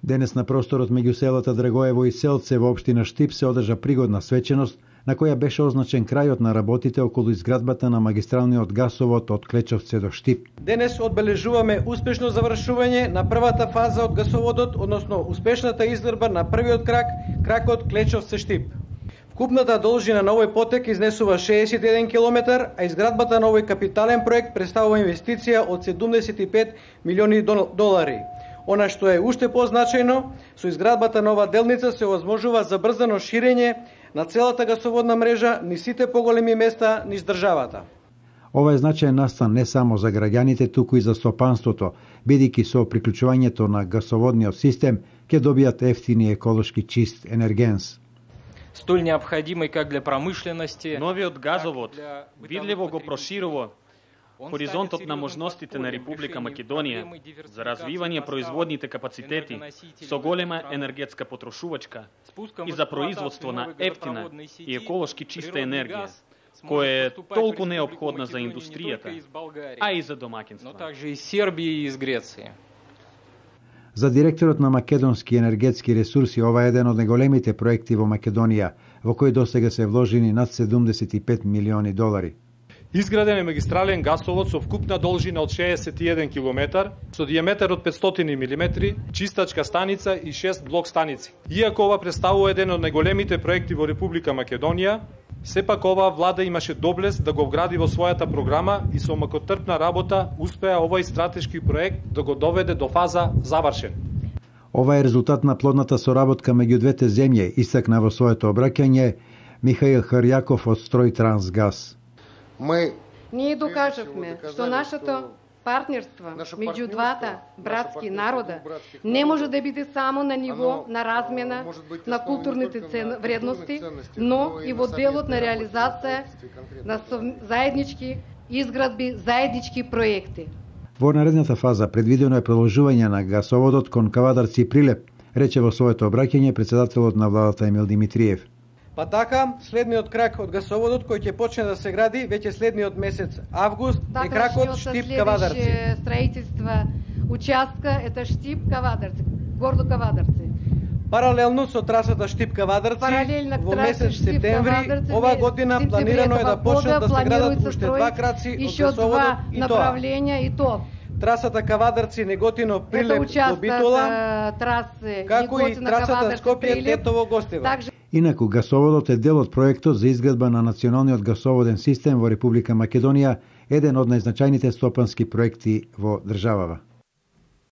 Денес на просторот меѓу селата Драгоево и Селце во општина Штип се одржа пригодна свеченост на која беше означен крајот на работите околу изградбата на магистралниот гасовод од Клечовце до Штип. Денес одбележуваме успешно завршување на првата фаза од гасоводот, односно успешната изградба на првиот кракот Клечовце-Штип. Вкупната должина на овој потек изнесува 61 км, а изградбата на овој капитален проект представува инвестиција од 75 милиони долари. Она што е уште позначајно, со изградбата на оваа делница се овозможува забрзано ширење на целата гасоводна мрежа низ сите поголеми места низ државата. Ова е значаен настан не само за граѓаните, туку и за стопанството, бидејќи со приклучувањето на гасоводниот систем ќе добијат ефтини еколошки чист енергенс. Столь необходимый как для промышленности. Новиот газовод видливо го проширува хоризонтот на можностите на Република Македонија за развивање производните капацитети со голема енергетска потрошувачка и за производство на ефтина и еколошки чиста енергија, која е толку неопходна за индустријата, а и за домаќинства. Но также и Сербија и из Греција. За директорот на Македонски енергетски ресурси, ова е еден од најголемите проекти во Македонија, во кој досега се вложени над 75 милиони долари. Изграден е магистрален гасовод со вкупна должина од 61 км, со диаметар од 500 мм, чистачка станица и 6 блок станици. Иако ова представува еден од најголемите проекти во Република Македонија, сепак оваа влада имаше доблест да го вгради во својата програма и со макотрпна работа успеа овој стратешки проект да го доведе до фаза завршен. Ова е резултат на плодната соработка меѓу двете земји, истакна во своето обраќање Михаил Харјаков од Стројтрансгаз. Ние докажавме што нашето партнерство меѓу двата братски народа не може да биде само на ниво на размена на културните вредности, но и во делот на реализација на заеднички изградби, заеднички проекти. Во наредната фаза предвидено е продолжување на гасоводот кон Кавадарци и Прилеп, рече во своето обраќање председателот на владата Емил Димитриев. Па така, следниот крак од гасоводот кој ќе почне да се гради веќе следниот месец август е кракот Штип-Кавадарци. Строителство участка ета Штип-Кавадарци, гордо Кавадарци. Паралелно со трасата Штип-Кавадарци, во месец септември оваа година планирано е да почнат да се градат уште два краци од гасоводот и тоа. Трасата Кавадарци-Неготино Прилеп до Битола, како и трасата Скопје-Тетово-Гостево. Инаку, гасоводот е дел од проектот за изградба на националниот гасоводен систем во Република Македонија, еден од најзначајните стопански проекти во државава.